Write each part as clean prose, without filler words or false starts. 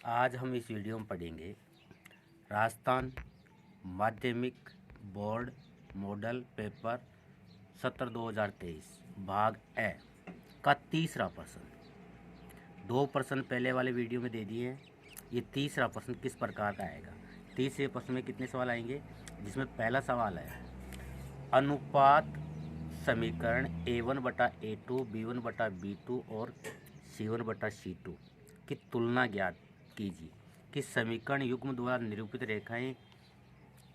आज हम इस वीडियो में पढ़ेंगे राजस्थान माध्यमिक बोर्ड मॉडल पेपर 17/2023 भाग ए का तीसरा प्रश्न। 2 प्रश्न पहले वाले वीडियो में दे दिए हैं। ये तीसरा प्रश्न किस प्रकार का आएगा। तीसरे प्रश्न में कितने सवाल आएंगे, जिसमें पहला सवाल है अनुपात समीकरण A1/A2 B1/B2 और C1/C2 की तुलना ज्ञात कीजिए कि समीकरण युग्म द्वारा निरूपित रेखाएं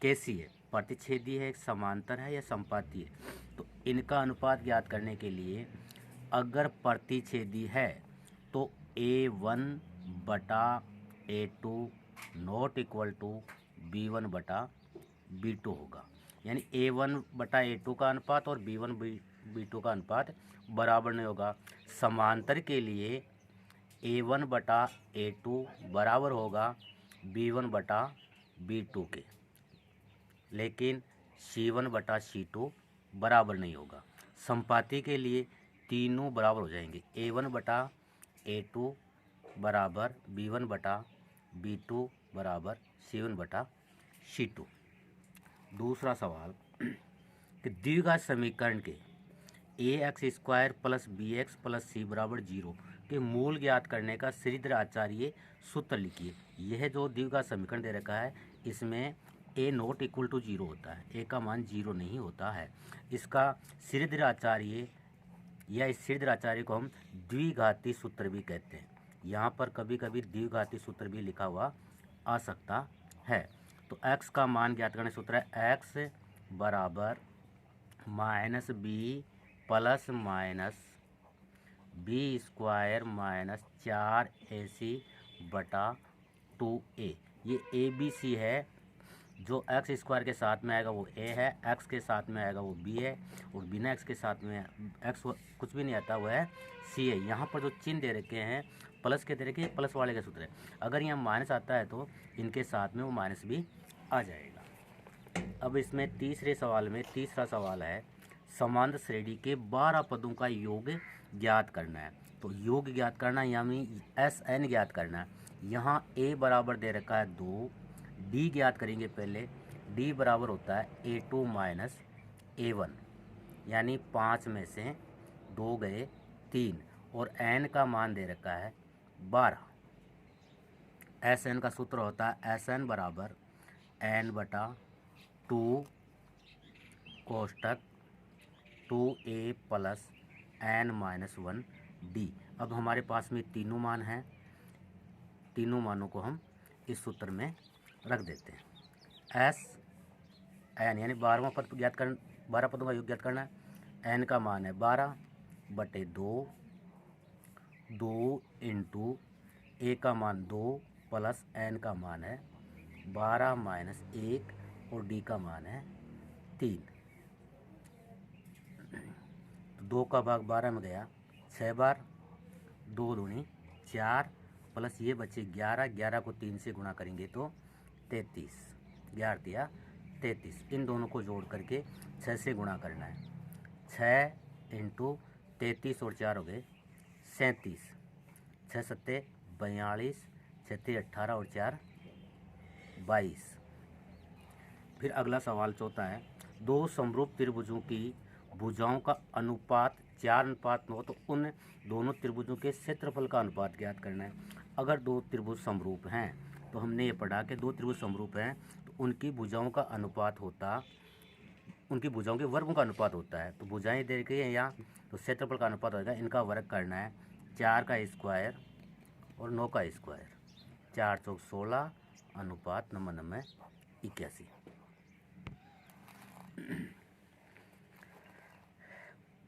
कैसी है, प्रतिच्छेदी है, समांतर है या संपाती है। तो इनका अनुपात ज्ञात करने के लिए अगर प्रतिच्छेदी है तो A1/A2 not equal to B1/B2 होगा, यानी A1/A2 का अनुपात और B1/B2 का अनुपात बराबर नहीं होगा। समांतर के लिए A1/A2 बराबर होगा B1/B2 के, लेकिन C1/C2 बराबर नहीं होगा। संपाती के लिए तीनों बराबर हो जाएंगे। A1/A2 बराबर B1/B2 बराबर C1/C2। दूसरा सवाल कि द्विघात समीकरण के AX² + BX + C = 0 के मूल ज्ञात करने का श्रीधर आचार्य सूत्र लिखिए। यह जो द्विघात समीकरण दे रखा है इसमें A नॉट इक्वल टू 0 होता है, A का मान 0 नहीं होता है। इसका श्रीधर आचार्य या इस श्रीधर आचार्य को हम द्विघाती सूत्र भी कहते हैं। यहाँ पर कभी कभी द्विघाती सूत्र भी लिखा हुआ आ सकता है। तो x का मान ज्ञात करने सूत्र है x बराबर -b + -b² - 4ac/2a। ये ABC है। जो x² के साथ में आएगा वो a है, x के साथ में आएगा वो b है, और बिना x के साथ में x कुछ भी नहीं आता वो है c है। यहाँ पर जो चिन्ह दे रखे हैं प्लस के दे रखे हैं, प्लस वाले का सूत्र है। अगर यहाँ माइनस आता है तो इनके साथ में वो माइनस भी आ जाएगा। अब इसमें तीसरे सवाल में तीसरा सवाल है समांतर श्रेणी के 12 पदों का योग ज्ञात करना है। तो योग ज्ञात करना यानी SN ज्ञात करना है। यहाँ A बराबर दे रखा है 2, D ज्ञात करेंगे पहले। D बराबर होता है A2 - A1, यानी 5 में से 2 गए 3, और N का मान दे रखा है 12। SN का सूत्र होता है SN बराबर N/2 कोष्टक 2A + N-1D। अब हमारे पास में तीनों मान हैं, तीनों मानों को हम इस सूत्र में रख देते हैं। SN यानी 12वां पद ज्ञात करना, 12 पदों का योग ज्ञात करना है। N का मान है 12/2, 2 × A का मान 2 + N का मान है 12 - 1, और D का मान है 3। 2 का भाग 12 में गया 6 बार, 2 दूनी 4, प्लस ये बचे 11, 11 को 3 से गुणा करेंगे तो 33, 11 या 33। इन दोनों को जोड़ करके 6 से गुणा करना है। 6 × 33 और 4 हो गए 37, 6 × 7 = 42, 6 × 18 और 4 = 22। फिर अगला सवाल चौथा है 2 समरूप त्रिभुजों की भुजाओं का अनुपात 4:9, तो उन दोनों त्रिभुजों के क्षेत्रफल का अनुपात ज्ञात करना है। अगर 2 त्रिभुज समरूप हैं तो हमने ये पढ़ा कि 2 त्रिभुज समरूप हैं तो उनकी भुजाओं का अनुपात होता, उनकी भुजाओं के वर्गों का अनुपात होता है। तो भुजाएं दे रखी हैं यहाँ, तो क्षेत्रफल का अनुपात होगा, इनका वर्ग करना है 4 का स्क्वायर और 9 का स्क्वायर, 4 × 16 अनुपात 9 × 81।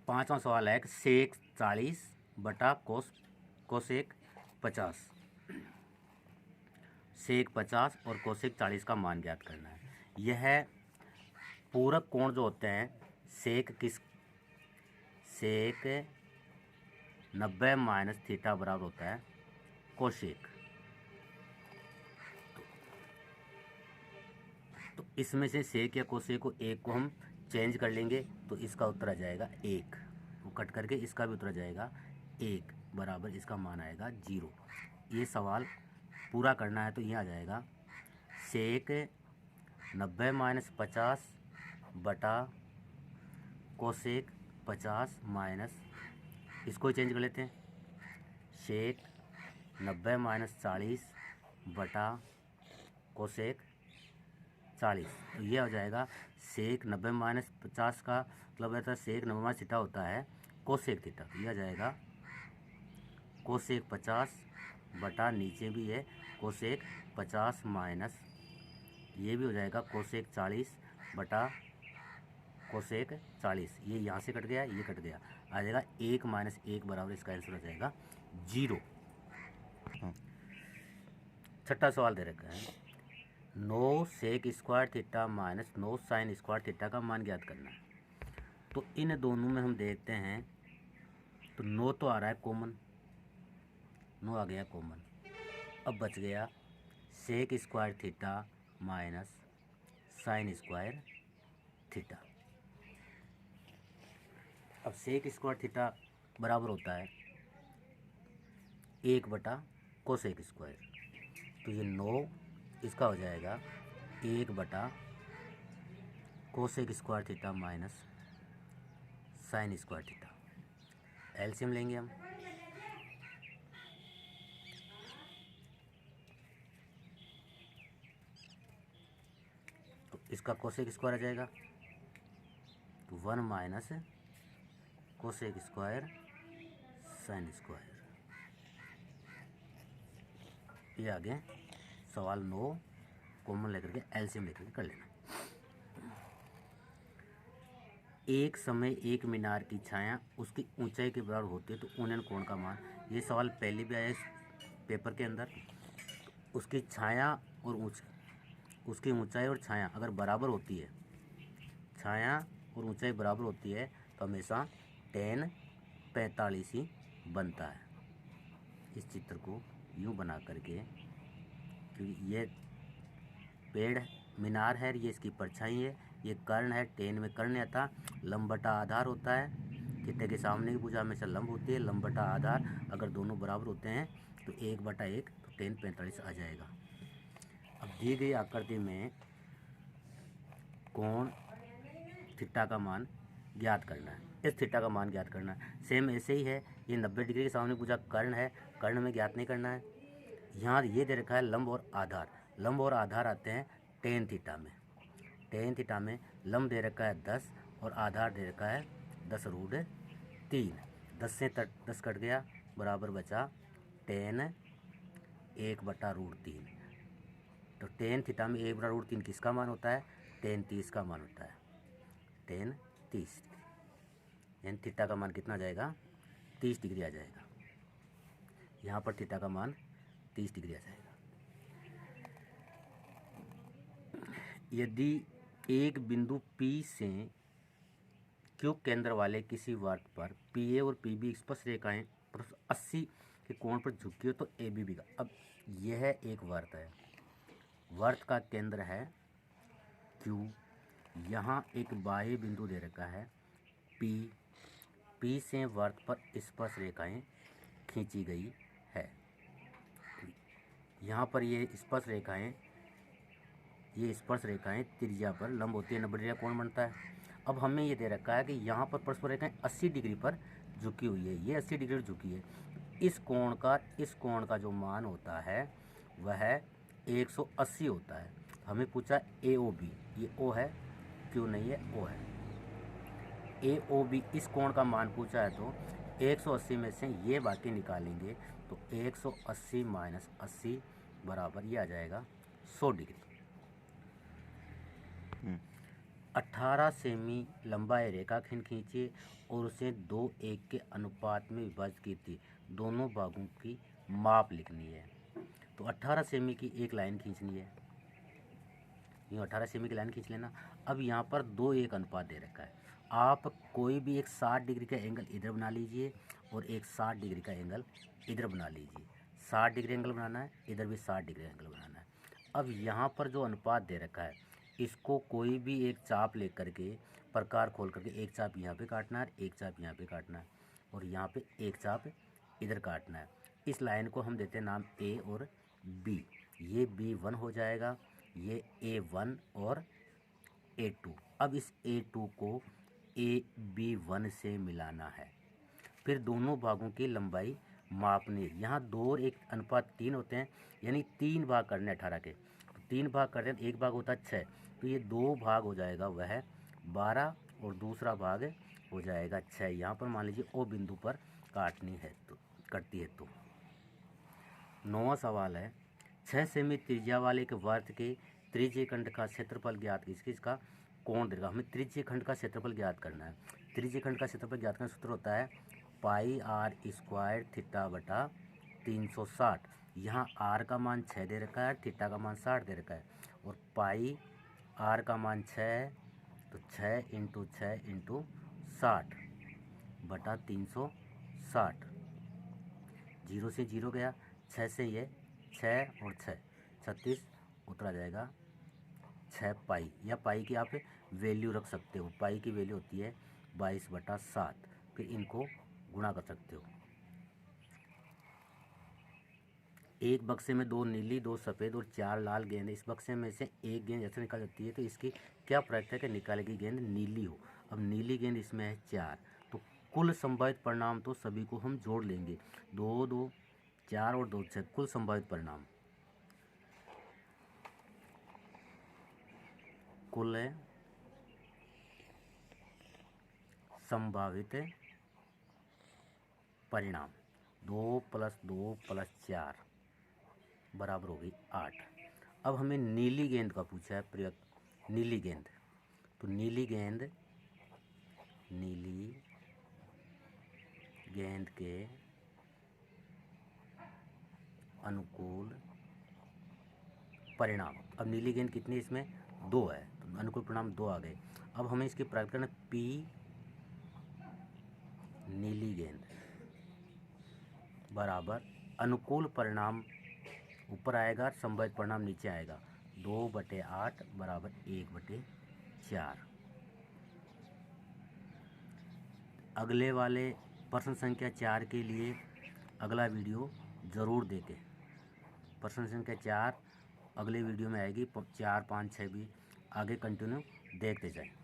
पाँचवा सवाल है सेक 40/कोसेक 50, सेक 50 और कोसेक 40 का मान ज्ञात करना है। यह पूरक कोण जो होते हैं सेक 90 - थीटा बराबर होता है कोसेक। तो इसमें से सेक या कोसेक को एक को हम चेंज कर लेंगे तो इसका उत्तर आ जाएगा 1, वो कट करके इसका भी उत्तर आ जाएगा 1 बराबर इसका मान आएगा 0। ये सवाल पूरा करना है तो ये आ जाएगा सेक 90 माइनस 50 बटा कोसेक 50 माइनस, इसको चेंज कर लेते हैं, सेक 90 माइनस 40 बटा कोसेक 40। तो ये हो जाएगा सेक 90 माइनस 50 का मतलब रहता है सेक 90 माइनस थीटा होता है कोसेक थीटा। तो यह आ जाएगा कोसेक 50 बटा, नीचे भी है कोसेक 50 माइनस, ये भी हो जाएगा कोसेक 40 बटा कोसेक 40। ये यहाँ से कट गया, ये कट गया, आ जाएगा 1 माइनस 1 बराबर, इसका आंसर हो जाएगा 0। छठा सवाल दे रखा है 9 sec square theta minus 9 sine square theta का मान ज्ञात करना है। तो इन दोनों में हम देखते हैं तो 9 तो आ रहा है कॉमन, 9 आ गया कॉमन। अब बच गया sec square theta minus sine square theta. अब सेक स्क्वायर थीटा बराबर होता है 1 बटा कोसेक स्क्वायर। तो ये 9 इसका हो जाएगा 1 बटा cosec square theta minus sine square theta. LCM लेंगे हम, तो इसका कोसेक स्क्वायर आ जाएगा तो 1 minus cosec square sine square. ये आगे सवाल 9 कॉमन लेकर के एलसीएम लेकर के कर लेना। एक समय एक मीनार की छाया उसकी ऊंचाई के बराबर होती है तो उन्नयन कोण का मान। ये सवाल पहले भी आया इस पेपर के अंदर। उसकी छाया और उसकी ऊंचाई और छाया अगर बराबर होती है, छाया और ऊंचाई बराबर होती है तो हमेशा tan 45 ही बनता है। इस चित्र को यूँ बना करके, क्योंकि ये पेड़ मीनार है, ये इसकी परछाई है, ये कर्ण है, टेन में कर्ण आता, लंब बटा आधार होता है। थीटा के सामने की भुजा हमेशा लंब होती है, लंब बटा आधार अगर दोनों बराबर होते हैं तो 1 बटा 1 तो tan 45 आ जाएगा। अब दी गई आकृति में कोण थीटा का मान ज्ञात करना है, इस थीटा का मान ज्ञात करना है। सेम ऐसे ही है, ये 90 डिग्री के सामने भुजा कर्ण है, कर्ण में ज्ञात नहीं करना है। यहाँ ये दे रखा है लंब और आधार, लंब और आधार आते हैं tan थीटा में। tan थीटा में लंब दे रखा है 10 और आधार दे रखा है 10√3। 10 से 10 कट गया, बराबर बचा tan 1 बटा √3। तो tan थीटा में 1 बटा √3 किसका मान होता है? tan 30 का मान होता है, tan 30। यानी थीटा का मान कितना आ जाएगा? 30 डिग्री आ जाएगा। यहाँ पर थीटा का मान 30 डिग्री आ जाएगा। यदि एक बिंदु P से Q केंद्र वाले किसी वर्त पर PA और PB स्पर्श रेखाएं 80 के कोण पर झुकी हो तो ABB का। अब यह एक वर्त है, वर्त का केंद्र है Q, यहाँ एक बाह्य बिंदु दे रखा है P से वर्त पर स्पर्श रेखाएं खींची गई है। यहाँ पर ये स्पर्श रेखाएं त्रिज्या पर लंब होती है, 90 डिग्री कोण बनता है। अब हमें ये दे रखा है कि यहाँ पर परस्पर रेखाएं 80 डिग्री पर झुकी हुई है, ये 80 डिग्री झुकी है। इस कोण का जो मान होता है वह 180 होता है। हमें पूछा AOB, ये O है, Q नहीं है, O है। AOB इस कोण का मान पूछा है तो 180 में से ये बाकी निकालेंगे तो 180 माइनस 80 बराबर ये आ जाएगा 100 डिग्री। 18 सेमी लंबाई रेखाखंड खींचिए और उसे 2:1 के अनुपात में विभाजित कीजिए। दोनों भागों की माप लिखनी है। तो 18 सेमी की एक लाइन खींचनी है, यूँ 18 सेमी की लाइन खींच लेना। अब यहाँ पर 2:1 अनुपात दे रखा है। आप कोई भी एक 60 डिग्री का एंगल इधर बना लीजिए और एक 60 डिग्री का एंगल इधर बना लीजिए। 60 डिग्री एंगल बनाना है, इधर भी 60 डिग्री एंगल बनाना है। अब यहाँ पर जो अनुपात दे रखा है इसको कोई भी एक चाप ले करके प्रकार खोल करके एक चाप यहाँ पे काटना है, एक चाप यहाँ पे काटना है और यहाँ पे एक चाप इधर काटना है। इस लाइन को हम देते हैं नाम A और B, ये B1 हो जाएगा, ये A1 और A2। अब इस A2 को AB1 से मिलाना है। फिर दोनों भागों की लंबाई मापनी है। यहाँ 2 और 1:3 होते हैं, यानी 3 भाग करने 18 के। तो 3 भाग करते हैं तो 1 भाग होता है 6, तो ये 2 भाग हो जाएगा वह 12 और दूसरा भाग हो जाएगा 6। यहाँ पर मान लीजिए ओ बिंदु पर काटनी है तो कटती है। तो 9वां सवाल है, 6 सेमी त्रिज्या वाले एक वृत्त के त्रिज्य खंड का क्षेत्रफल ज्ञात कीजिए। इसका कोण देगा, हमें त्रिज्य खंड का क्षेत्रफल ज्ञात करना है। त्रिज्य खंड का क्षेत्रफल ज्ञात करने का सूत्र होता है पाई आर स्क्वायर थीटा बटा 360। यहाँ आर का मान 6 दे रखा है, थीटा का मान 60 दे रखा है, और पाई आर का मान 6 है, तो 6 इंटू 6 इंटू 60 बटा 360। 0 से 0 गया, 6 से ये 6 और 6 36, उतरा जाएगा 6 पाई, या पाई की आप वैल्यू रख सकते हो। पाई की वैल्यू होती है 22/7। फिर इनको गुणा कर सकते हो। एक बक्से में 2 नीली, 2 सफ़ेद और 4 लाल गेंद। इस बक्से में से एक गेंद ऐसे निकाल जाती है, तो इसकी क्या प्रक्रिया है कि निकाली गई गेंद नीली हो। अब नीली गेंद इसमें है 4, तो कुल संभावित परिणाम तो सभी को हम जोड़ लेंगे। 2 2 4 और 2 6, कुल संभावित परिणाम, कुल है संभावित परिणाम 2 + 2 + 4 बराबर हो गई 8। अब हमें नीली गेंद का पूछा है प्रयोग, नीली गेंद। तो नीली गेंद के अनुकूल परिणाम। अब नीली गेंद कितनी, इसमें 2 है, तो अनुकूल परिणाम 2 आ गए। अब हमें इसकी प्राप्त करना, P नीली गेंद बराबर अनुकूल परिणाम ऊपर आएगा, संभावित परिणाम नीचे आएगा। 2/8 बराबर 1/4। अगले वाले प्रश्न संख्या 4 के लिए अगला वीडियो ज़रूर देखें। प्रश्न संख्या 4 अगले वीडियो में आएगी। 4 5 6 भी आगे कंटिन्यू देखते जाएं।